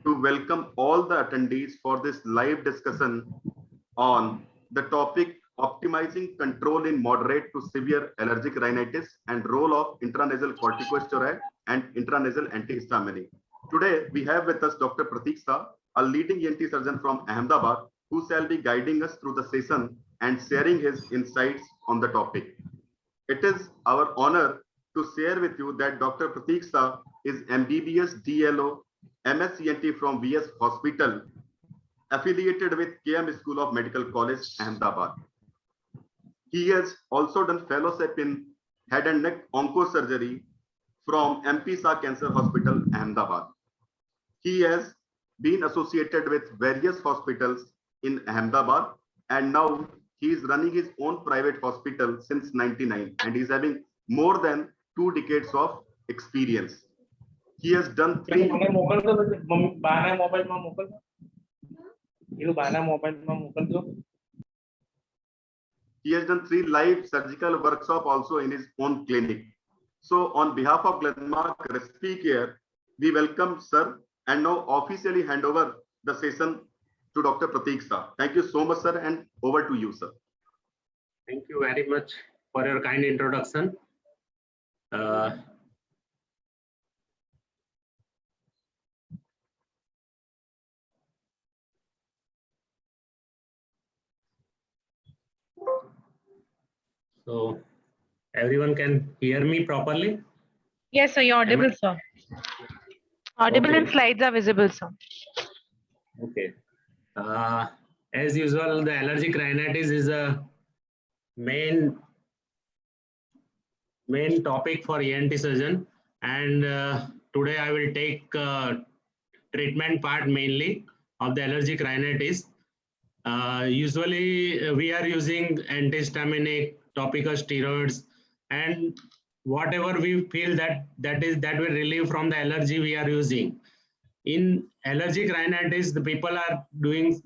to welcome all the attendees for this live discussion on the topic optimizing control in moderate to severe allergic rhinitis and role of intranasal corticosteroid and intranasal antihistaminic. Today, we have with us Dr. Pratik Shah, a leading ENT surgeon from Ahmedabad, who shall be guiding us through the session and sharing his insights on the topic. It is our honor to share with you that Dr. Pratik Shah is MBBS DLO MSCNT from VS Hospital, affiliated with KM School of Medical College, Ahmedabad. He has also done fellowship in head and neck oncosurgery from MP Shah Cancer Hospital, Ahmedabad. He has been associated with various hospitals in Ahmedabad, and now he is running his own private hospital since 99, and he's having more than 2 decades of experience. He has done 3 live surgical workshops also in his own clinic. So on behalf of Glenmark Respiratory Care, we welcome sir and now officially hand over the session to Dr. Pratik Shah. Thank you so much, sir, and over to you, sir. Thank you very much for your kind introduction. So everyone can hear me properly? Yes, sir, you're audible, sir. Audible Okay. and slides are visible, sir. Okay. As usual, the allergic rhinitis is a main topic for ENT surgeon, and today I will take treatment part mainly of the allergic rhinitis. Usually we are using antihistaminic, topical steroids, and whatever we feel that will relieve from the allergy we are using. In allergic rhinitis, the people are doing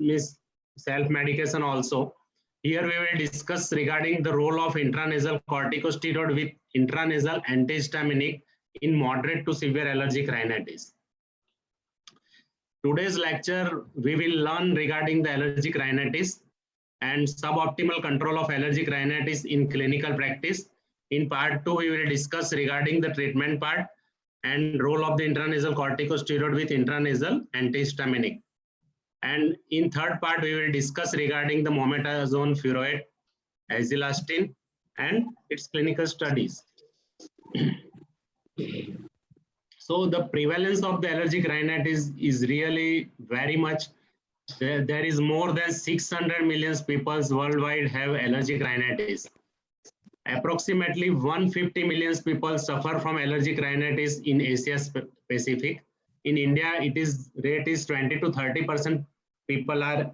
self-medication also. Here we will discuss regarding the role of intranasal corticosteroid with intranasal antihistaminic in moderate to severe allergic rhinitis. Today's lecture, we will learn regarding the allergic rhinitis and suboptimal control of allergic rhinitis in clinical practice. In part 2, we will discuss regarding the treatment part and role of the intranasal corticosteroid with intranasal antihistaminic. And in third part, we will discuss regarding the mometasone furoate, azilastine, and its clinical studies. So the prevalence of the allergic rhinitis is really very much. There is more than 600 million people worldwide have allergic rhinitis. Approximately 150 million people suffer from allergic rhinitis in Asia Pacific. In India, rate is 20 to 30% people are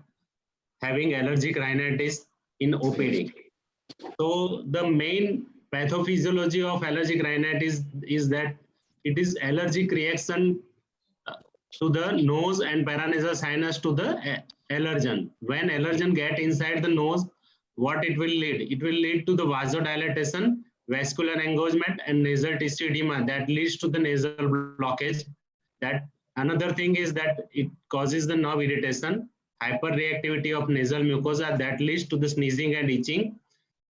having allergic rhinitis in OPD. So the main pathophysiology of allergic rhinitis is that it is allergic reaction to the nose and paranasal sinus to the allergen. When allergen get inside the nose, what it will lead? It will lead to the vasodilatation, vascular engorgement, and nasal tissue edema that leads to the nasal blockage. That another thing is that it causes the nerve irritation, hyperreactivity of nasal mucosa that leads to the sneezing and itching.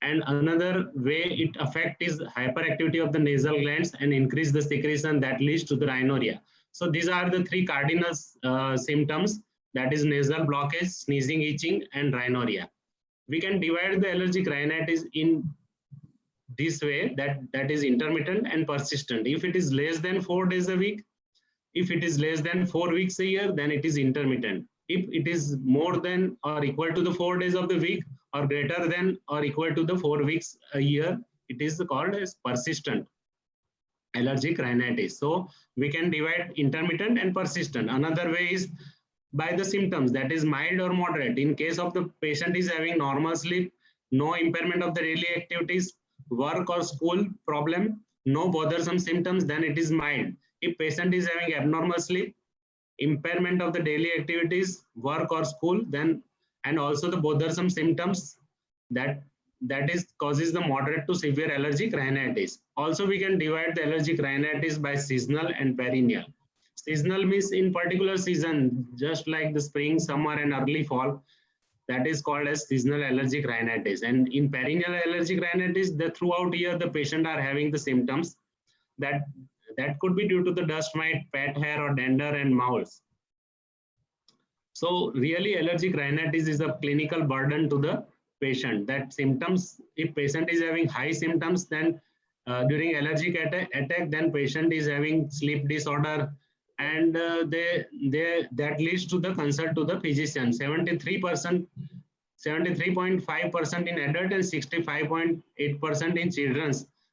And another way it affects is hyperactivity of the nasal glands and increase the secretion that leads to the rhinorrhea. So these are the 3 cardinal symptoms, that is nasal blockage, sneezing, itching, and rhinorrhea. We can divide the allergic rhinitis in this way, that is intermittent and persistent. If it is less than 4 days a week, if it is less than 4 weeks a year, then it is intermittent. If it is more than or equal to the 4 days of the week or greater than or equal to the 4 weeks a year, it is called as persistent allergic rhinitis. So we can divide intermittent and persistent. Another way is by the symptoms, that is mild or moderate. In case of the patient is having normal sleep, no impairment of the daily activities, work or school problem, no bothersome symptoms, then it is mild. If patient is having abnormal sleep, impairment of the daily activities, work or school, then and also the bothersome symptoms, that causes the moderate to severe allergic rhinitis. Also, we can divide the allergic rhinitis by seasonal and perennial. Seasonal means in particular season, just like the spring, summer, and early fall. That is called as seasonal allergic rhinitis. And in perennial allergic rhinitis, the throughout year the patient are having the symptoms that could be due to the dust mite, fat hair, or dander and moles. So really allergic rhinitis is a clinical burden to the patient. That symptoms, if patient is having high symptoms, then during allergic attack, then patient is having sleep disorder, and that leads to the consult to the physician. 73%, 73.5% in adult and 65.8% in children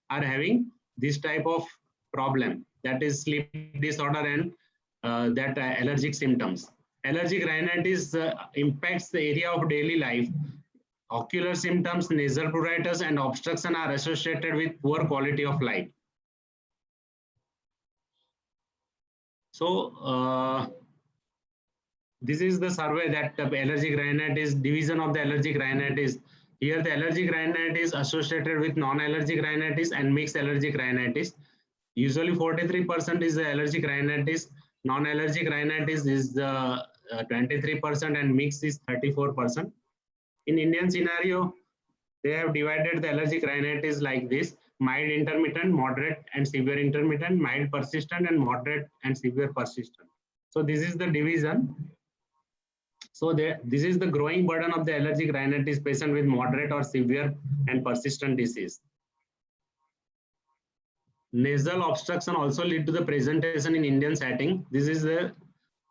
are having this type of problem, that is sleep disorder and allergic symptoms. Allergic rhinitis impacts the area of daily life. Ocular symptoms, nasal pruritus, and obstruction are associated with poor quality of life. So this is the survey that allergic rhinitis, division of the allergic rhinitis. Here the allergic rhinitis associated with non-allergic rhinitis and mixed allergic rhinitis. Usually 43% is the allergic rhinitis, non-allergic rhinitis is the 23% and mixed is 34%. In Indian scenario, they have divided the allergic rhinitis like this: mild intermittent, moderate and severe intermittent, mild persistent, and moderate and severe persistent. So this is the division. So this is the growing burden of the allergic rhinitis patient with moderate or severe and persistent disease. Nasal obstruction also lead to the presentation in Indian setting. This is the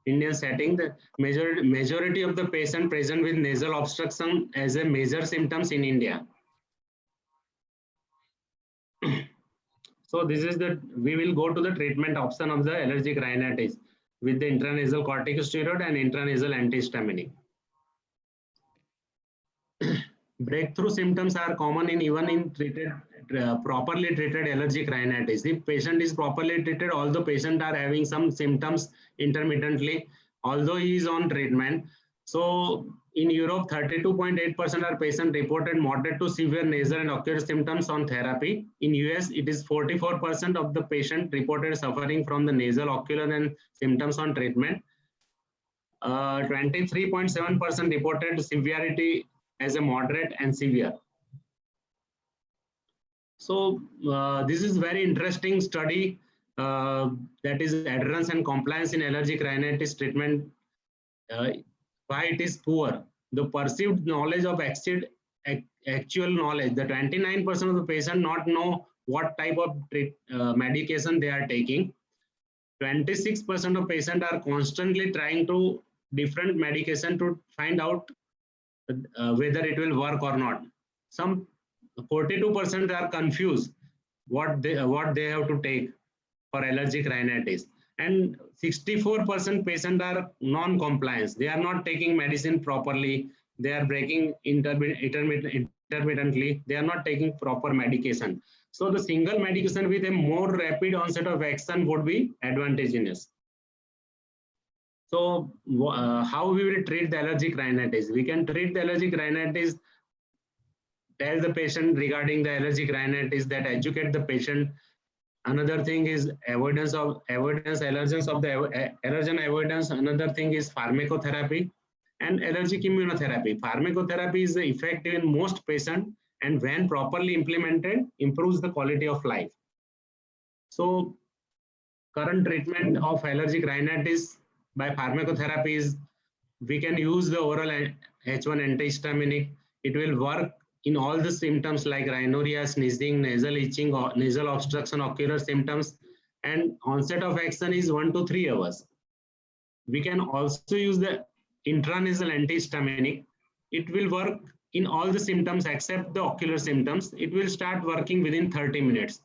Indian setting. The majority of the patient present with nasal obstruction as a major symptoms in India. So this is we will go to the treatment option of the allergic rhinitis with the intranasal corticosteroid and intranasal antihistaminic. Breakthrough symptoms are common in even in properly treated allergic rhinitis. If patient is properly treated, although patient are having some symptoms intermittently, although he is on treatment. So in Europe, 32.8% are patient reported moderate to severe nasal and ocular symptoms on therapy. In US, it is 44% of the patient reported suffering from the nasal, ocular, and symptoms on treatment. 23.7% reported severity as a moderate and severe. So this is very interesting study that is adherence and compliance in allergic rhinitis treatment. Why it is poor? The perceived knowledge of actual knowledge. The 29% of the patient not know what type of medication they are taking. 26% of patients are constantly trying to different medication to find out whether it will work or not. Some 42% are confused what they have to take for allergic rhinitis, and 64% patients are non-compliance. They are not taking medicine properly. They are breaking intermittently. They are not taking proper medication. So the single medication with a more rapid onset of action would be advantageous. So how we will treat the allergic rhinitis? We can treat the allergic rhinitis, tell the patient regarding the allergic rhinitis, that educate the patient. Another thing is allergens of the allergen avoidance. Another thing is pharmacotherapy and allergic immunotherapy. Pharmacotherapy is effective in most patients, and when properly implemented, improves the quality of life. So current treatment of allergic rhinitis by pharmacotherapy is, we can use the oral H1 antihistaminic. It will work in all the symptoms like rhinorrhea, sneezing, nasal itching, or nasal obstruction, ocular symptoms, and onset of action is 1 to 3 hours. We can also use the intranasal antihistaminic. It will work in all the symptoms except the ocular symptoms. It will start working within 30 minutes.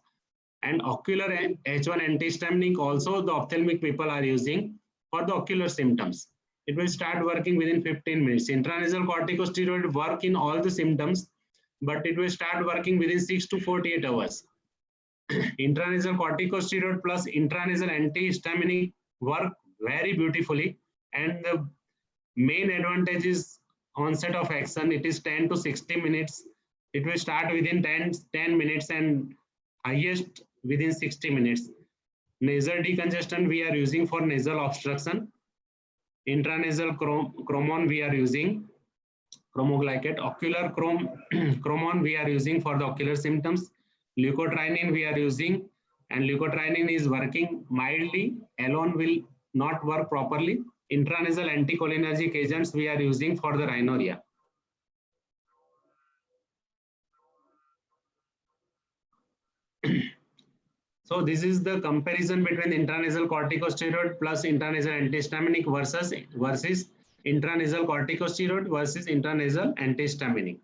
And ocular H1 antihistaminic also the ophthalmic people are using for the ocular symptoms. It will start working within 15 minutes. Intranasal corticosteroid work in all the symptoms, but it will start working within 6 to 48 hours. Intranasal corticosteroid plus intranasal antihistaminic work very beautifully, and the main advantage is onset of action. It is 10 to 60 minutes. It will start within 10 minutes and highest within 60 minutes. Nasal decongestant we are using for nasal obstruction. Intranasal chromon we are using chromoglycate. Ocular chromon we are using for the ocular symptoms. Leukotriene we are using, and leukotriene is working mildly. Alone will not work properly. Intranasal anticholinergic agents we are using for the rhinorrhea. So this is the comparison between intranasal corticosteroid plus intranasal antihistaminic versus intranasal corticosteroid versus intranasal antihistaminic.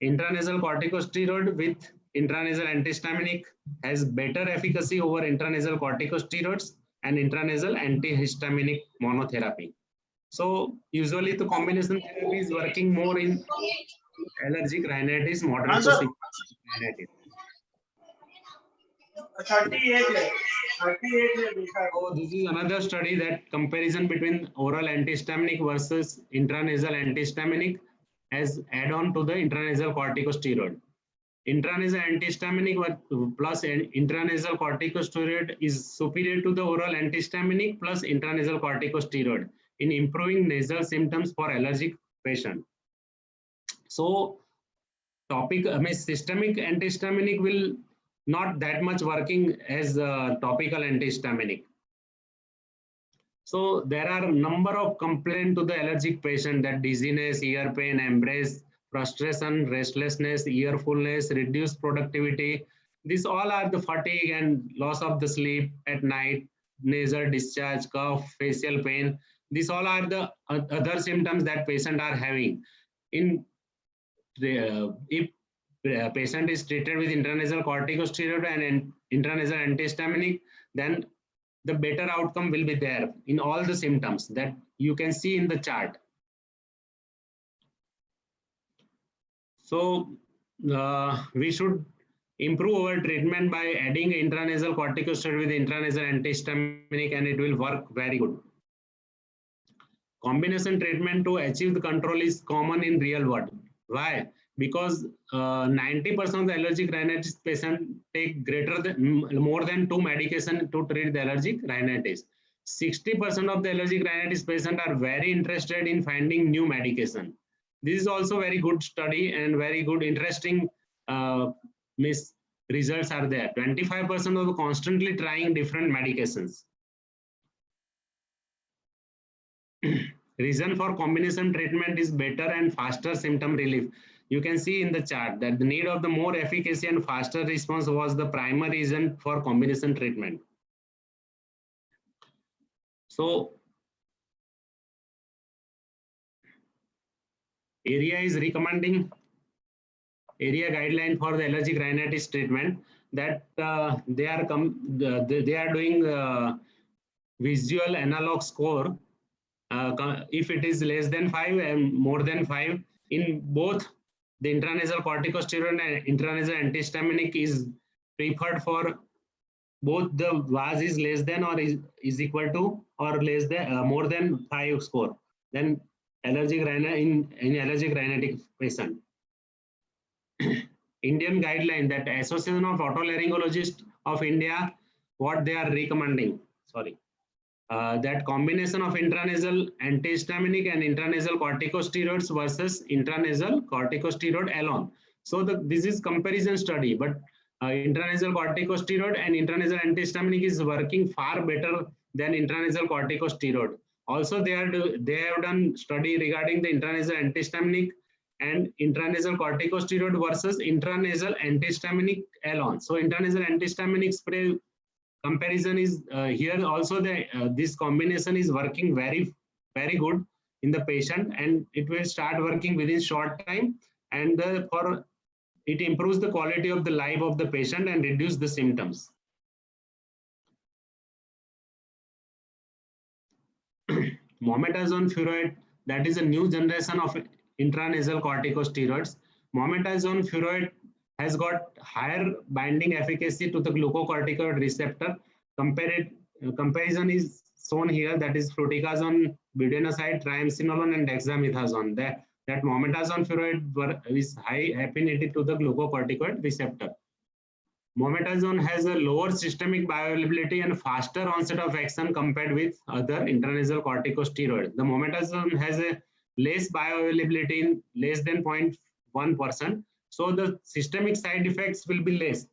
Intranasal corticosteroid with intranasal antihistaminic has better efficacy over intranasal corticosteroids and intranasal antihistaminic monotherapy. So usually the combination therapy is working more in allergic rhinitis, moderate to severe rhinitis. 38. So this is another study that comparison between oral antihistaminic versus intranasal antihistaminic as add-on to the intranasal corticosteroid. Intranasal antihistaminic plus intranasal corticosteroid is superior to the oral antihistaminic plus intranasal corticosteroid in improving nasal symptoms for allergic patient. So systemic antihistaminic will not that much working as topical antihistaminic. So there are a number of complaints to the allergic patient, that dizziness, ear pain, embrace, frustration, restlessness, ear fullness, reduced productivity. These all are the fatigue and loss of the sleep at night, nasal discharge, cough, facial pain. These all are the other symptoms that patient are having. If patient is treated with intranasal corticosteroid and intranasal antihistaminic, then the better outcome will be there in all the symptoms that you can see in the chart. So we should improve our treatment by adding intranasal corticosteroid with intranasal antihistaminic, and it will work very good. Combination treatment to achieve the control is common in real world. Why? Because 90% of the allergic rhinitis patients take more than 2 medications to treat the allergic rhinitis. 60% of the allergic rhinitis patients are very interested in finding new medication. This is also very good study and very good interesting results are there. 25% of the constantly trying different medications. Reason for combination treatment is better and faster symptom relief. You can see in the chart that the need of the more efficacy and faster response was the primary reason for combination treatment. So area is recommending area guideline for the allergic rhinitis treatment, that they are doing visual analog score. If it is less than 5 and more than 5 in both the intranasal corticosteroid and intranasal antihistaminic is preferred for both the VAS is less than or is equal to or less than more than 5 score, then allergic rhinitis in allergic rhinitis patient. Indian guideline, that Association of Otolaryngologists of India, what they are recommending, that combination of intranasal antihistaminic and intranasal corticosteroids versus intranasal corticosteroid alone. So this is comparison study, but intranasal corticosteroid and intranasal antihistaminic is working far better than intranasal corticosteroid. Also, they have done study regarding the intranasal antihistaminic and intranasal corticosteroid versus intranasal antihistaminic alone. So intranasal antihistaminic spray comparison is here also this combination is working very good in the patient, and it will start working within short time, and it improves the quality of the life of the patient and reduce the symptoms. Mometasone furoate, that is a new generation of intranasal corticosteroids. Mometasone furoate has got higher binding efficacy to the glucocorticoid receptor. Comparison is shown here, that is fluticasone, budesonide, triamcinolone, and dexamethasone. That mometasone furoate is high affinity to the glucocorticoid receptor. Mometasone has a lower systemic bioavailability and faster onset of action compared with other intranasal corticosteroids. The mometasone has a less bioavailability in less than 0.1%. So the systemic side effects will be less.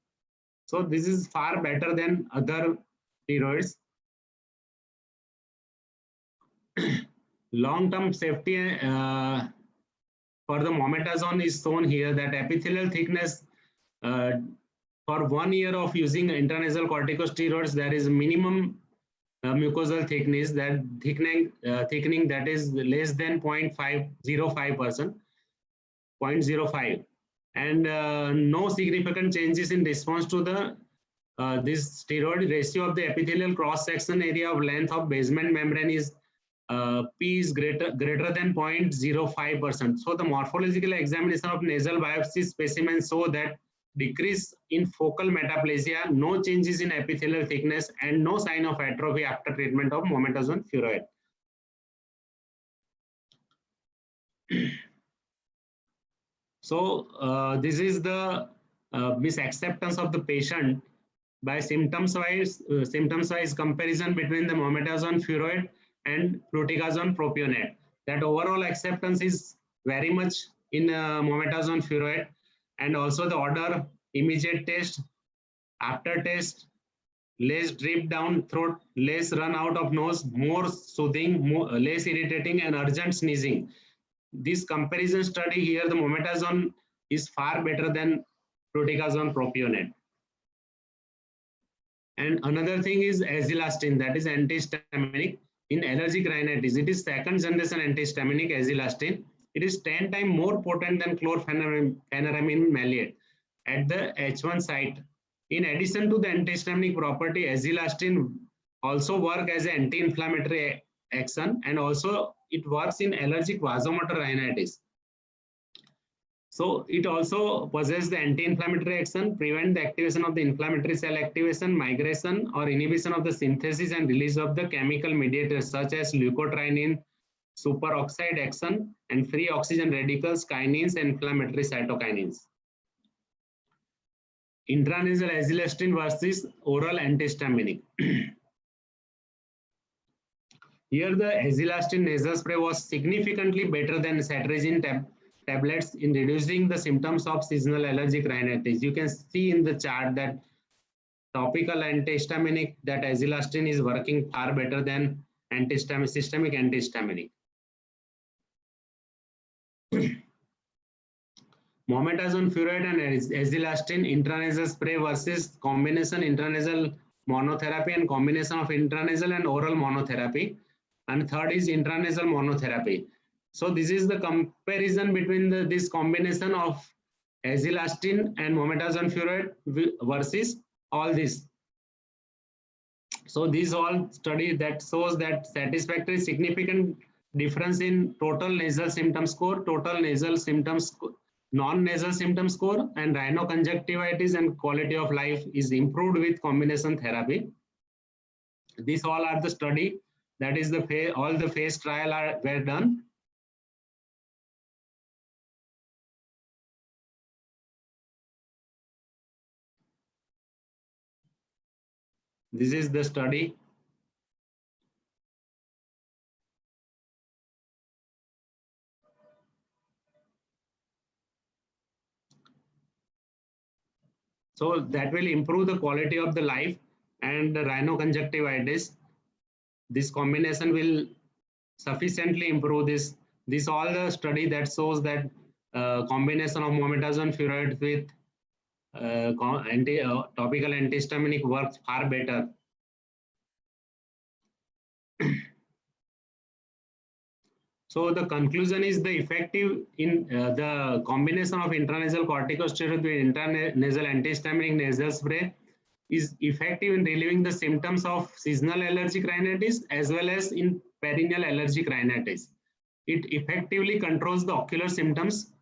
So this is far better than other steroids. Long-term safety for the mometasone is shown here, that epithelial thickness for 1 year of using intranasal corticosteroids, there is minimum mucosal thickness, that thickening that is less than 0.505%, 0.05, and no significant changes in response to the this steroid. Ratio of the epithelial cross section area of length of basement membrane is P is greater than 0.05%. So the morphological examination of nasal biopsy specimens show that decrease in focal metaplasia, no changes in epithelial thickness, and no sign of atrophy after treatment of mometasone furoate. So this is the misacceptance of the patient by symptoms-wise comparison between the mometasone furoate and fluticasone propionate. That overall acceptance is very much in mometasone furoate, and also the order immediate test, after test, less drip down throat, less run out of nose, more soothing, less irritating, and urgent sneezing. This comparison study here, the mometasone is far better than fluticasone propionate. And another thing is azilastine, that is antihistaminic in allergic rhinitis. It is second generation antihistaminic, azilastine. It is 10 times more potent than chlorpheniramine maleate at the H1 site. In addition to the antihistaminic property, azilastine also works as an anti-inflammatory action, and also it works in allergic vasomotor rhinitis. So it also possesses the anti-inflammatory action, prevent the activation of the inflammatory cell activation, migration or inhibition of the synthesis and release of the chemical mediators such as leukotriene, superoxide action, and free oxygen radicals, kinins, and inflammatory cytokinins. Intranasal azilastine versus oral antihistaminic. Here the azilastine nasal spray was significantly better than cetirizine tablets in reducing the symptoms of seasonal allergic rhinitis. You can see in the chart that topical antihistaminic, that azilastine is working far better than systemic antihistaminic. Mometasone furoate and azilastine intranasal spray versus combination intranasal monotherapy and combination of intranasal and oral monotherapy. And third is intranasal monotherapy. So this is the comparison between this combination of azilastine and mometasone furoate versus all this. So these all study that shows that satisfactory significant difference in total nasal symptom score, total nasal symptoms, non-nasal symptom score, and rhinoconjunctivitis and quality of life is improved with combination therapy. These all are the study, that is the all the phase trial were done. This is the study. So that will improve the quality of the life and the rhinoconjunctivitis. This combination will sufficiently improve this. This all the study that shows that combination of mometasone furoate with topical antihistaminic works far better. So the conclusion is the effective in the combination of intranasal corticosteroid with intranasal antihistaminic nasal spray is effective in relieving the symptoms of seasonal allergic rhinitis as well as in perennial allergic rhinitis. It effectively controls the ocular symptoms.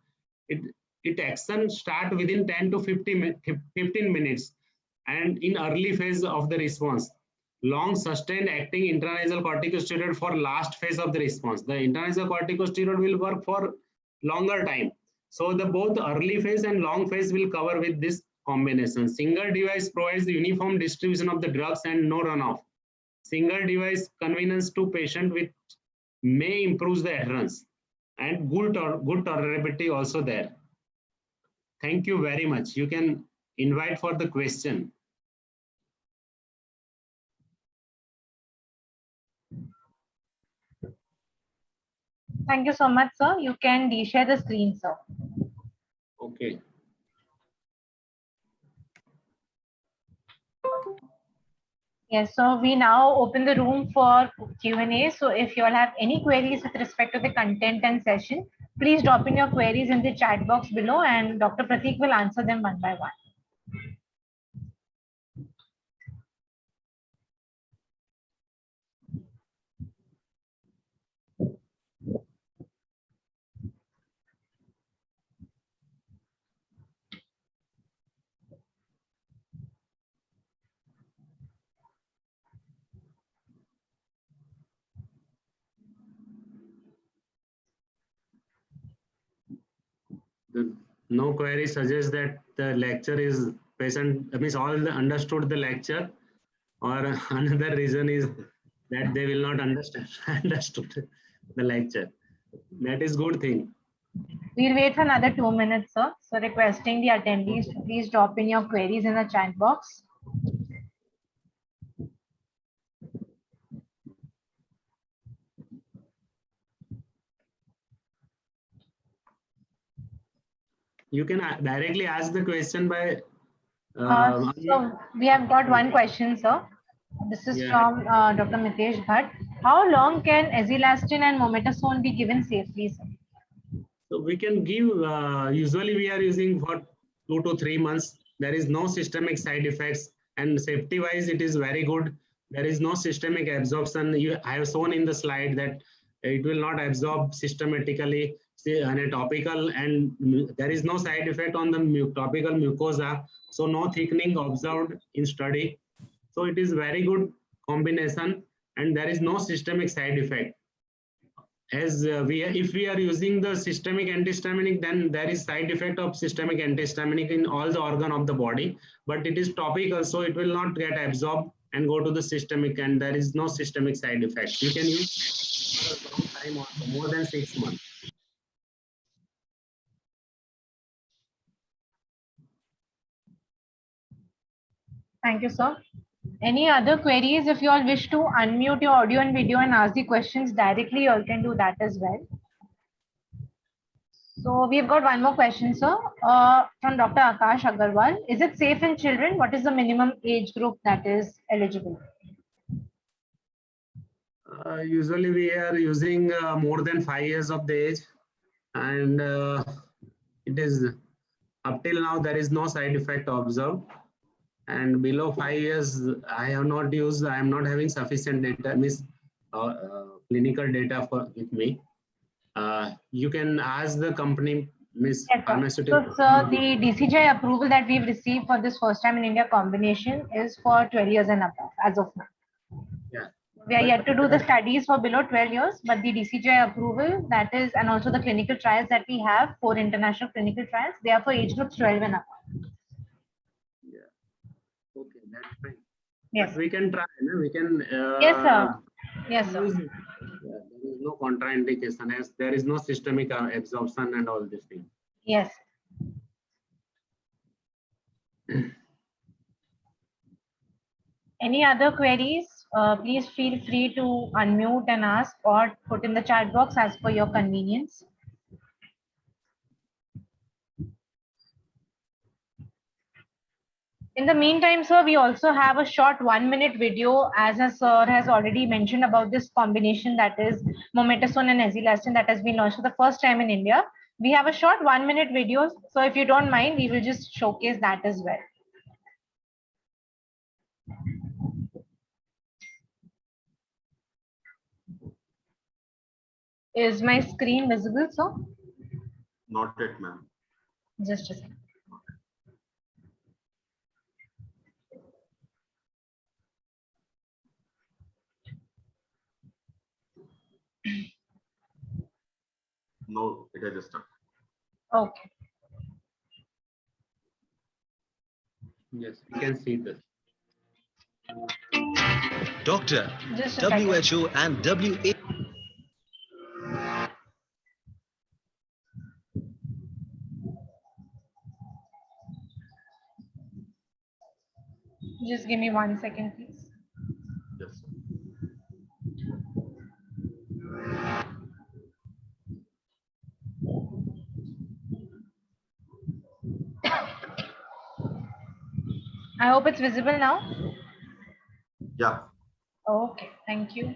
It action start within 10 to 15 minutes and in early phase of the response. Long sustained acting intranasal corticosteroid for last phase of the response. The intranasal corticosteroid will work for longer time. So the both early phase and long phase will cover with this combination. Single device provides uniform distribution of the drugs and no runoff. Single device convenience to patient with may improve the adherence and good tolerability also there. Thank you very much. You can invite for the question. Thank you so much, sir. You can share the screen, sir. Okay. Yes, so we now open the room for Q&A. So if you all have any queries with respect to the content and session, please drop in your queries in the chat box below and Dr. Pratik will answer them one by one. No query suggests that the lecture is patient, means all understood the lecture, or another reason is that they will not understood the lecture. That is good thing. We'll wait for another 2 minutes, sir. So requesting the attendees to please drop in your queries in the chat box. You can directly ask the question by. So we have got one question, sir. This is Yeah. from Dr. Mitesh Bhatt. How long can Ezilastin and Mometasone be given safely, sir? So we can give, usually we are using for 2 to 3 months. There is no systemic side effects, and safety wise it is very good. There is no systemic absorption. I have shown in the slide that it will not absorb systematically on a topical, and there is no side effect on the topical mucosa. So no thickening observed in study. So it is very good combination, and there is no systemic side effect. As if we are using the systemic antihistaminic, then there is side effect of systemic antihistaminic in all the organ of the body, but it is topical, so it will not get absorbed and go to the systemic, and there is no systemic side effect. You can use for a long time, also more than 6 months. Thank you, sir. Any other queries? If you all wish to unmute your audio and video and ask the questions directly, you all can do that as well. So we've got one more question, sir, from Dr. Akash Agarwal. Is it safe in children? What is the minimum age group that is eligible? Usually we are using more than 5 years of the age, and it is up till now there is no side effect observed. And below 5 years, I have not used, I am not having sufficient data, means clinical data with me. You can ask the company, Miss Yes, Pharmaceutical. so, sir, the DCGI approval that we've received for this first time in India combination is for 12 years and above as of now. Yeah. We are yet to do the studies for below 12 years, but the DCGI approval, that is, and also the clinical trials that we have, 4 international clinical trials, they are for age groups 12 and above. Okay, that's fine. Yes. But we can try. No? We can. Yes, sir. Yes, sir. There is no contraindication, as there is no systemic absorption and all these things. Yes. Any other queries? Please feel free to unmute and ask or put in the chat box as per your convenience. In the meantime, sir, we also have a short 1-minute video, as a sir has already mentioned about this combination, that is Mometasone and Ezilastin, that has been launched for the first time in India. We have a short 1-minute video, so if you don't mind, we will just showcase that as well. Is my screen visible, sir? Not yet, ma'am. Just a second. No, it has just started. Okay. Yes, you can see this. Doctor, Just a second. WHO and WA. Just give me 1 second, please. Yes. I hope it's visible now. Yeah. Okay, thank you.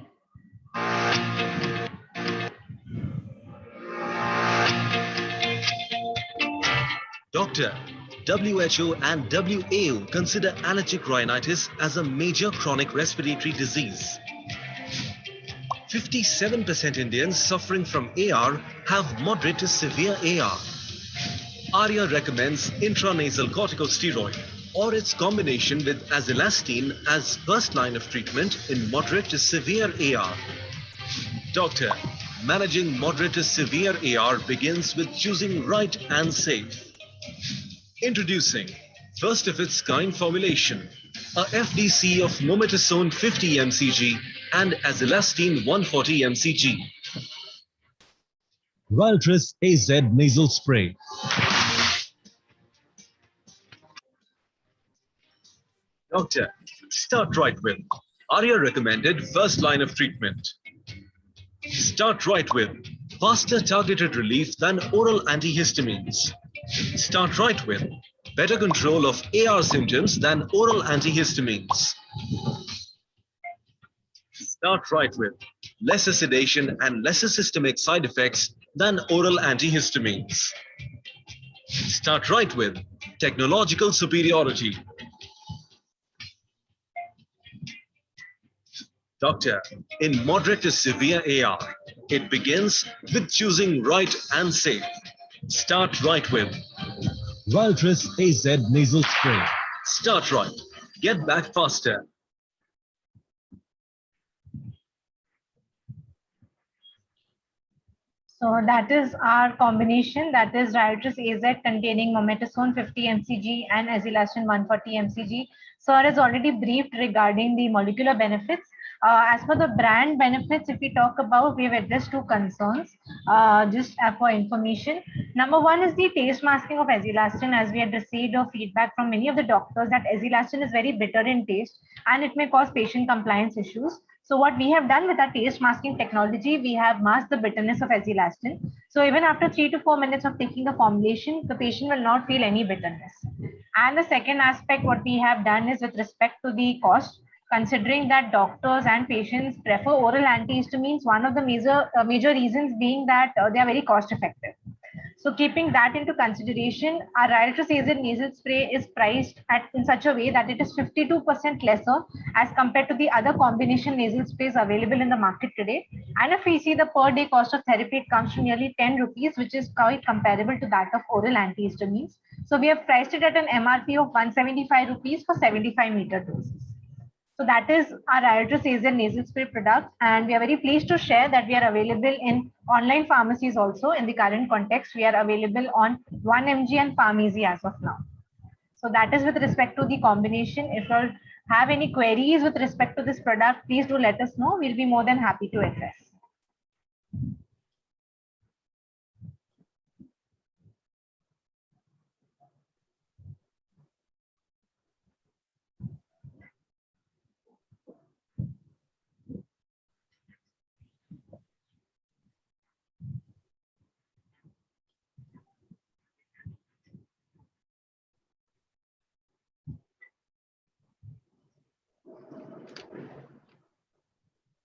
Doctor, WHO and WAO consider allergic rhinitis as a major chronic respiratory disease. 57% Indians suffering from AR have moderate to severe AR. ARIA recommends intranasal corticosteroid or its combination with azilastine as first line of treatment in moderate to severe AR. Doctor, managing moderate to severe AR begins with choosing right and safe. Introducing first of its kind formulation, a FDC of mometasone 50 mcg and azilastine 140 mcg. Ryaltris AZ nasal spray. Doctor, start right with ARIA recommended first line of treatment. Start right with faster targeted relief than oral antihistamines. Start right with better control of AR symptoms than oral antihistamines. Start right with lesser sedation and lesser systemic side effects than oral antihistamines. Start right with technological superiority. Doctor, in moderate to severe AR, it begins with choosing right and safe. Start right with Ryaltris AZ nasal spray. Start right. Get back faster. So that is our combination, that is Ryaltris AZ containing mometasone 50 mcg and azilastine 140 mcg. Sir has already briefed regarding the molecular benefits. As for the brand benefits, if we talk about, we have addressed two concerns, just for information. Number one is the taste masking of azilastine, as we had received a feedback from many of the doctors that azilastine is very bitter in taste and it may cause patient compliance issues. So what we have done with our taste masking technology, we have masked the bitterness of azilastine. So even after 3 to 4 minutes of taking the formulation, the patient will not feel any bitterness. And the second aspect, what we have done is with respect to the cost, considering that doctors and patients prefer oral antihistamines, one of the major reasons being that they are very cost effective. So keeping that into consideration, our Ryaltris AZ nasal spray is priced in such a way that it is 52% lesser as compared to the other combination nasal sprays available in the market today. And if we see the per day cost of therapy, it comes to nearly 10 rupees, which is quite comparable to that of oral antihistamines. So we have priced it at an MRP of 175 rupees for 75 meter doses. So that is our Ryaltris AZ nasal spray product, and we are very pleased to share that we are available in online pharmacies also. In the current context, we are available on 1mg and Pharmacy as of now. So that is with respect to the combination. If you all have any queries with respect to this product, please do let us know. We'll be more than happy to address.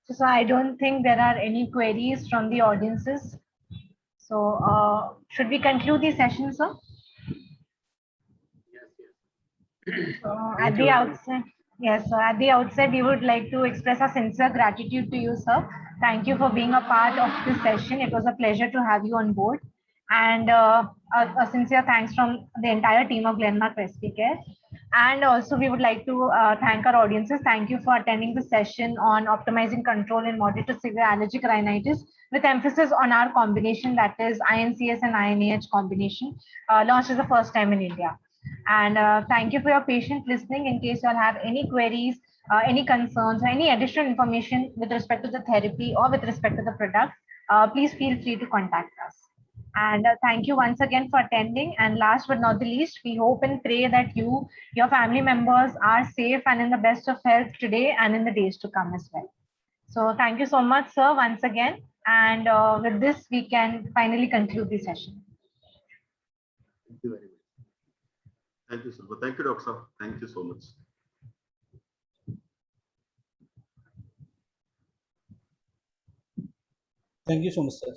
So I don't think there are any queries from the audiences. So should we conclude the session, sir? So at the outset, yes, so at the outset, we would like to express our sincere gratitude to you, sir. Thank you for being a part of this session. It was a pleasure to have you on board. And a sincere thanks from the entire team of Glenmark Respiracare. And also, we would like to thank our audiences. Thank you for attending the session on optimizing control in moderate to severe allergic rhinitis, with emphasis on our combination, that is INCS and INAH combination, launched as the first time in India. And thank you for your patient listening. In case you all have any queries, any concerns, or any additional information with respect to the therapy or with respect to the product, please feel free to contact us. And thank you once again for attending. And last but not the least, we hope and pray that you, your family members are safe and in the best of health today and in the days to come as well. So thank you so much, sir, once again. And with this, we can finally conclude the session. Thank you very much. Thank you, Sulba. Thank you, Dr. Saab. Thank you so much. Thank you so much, sir.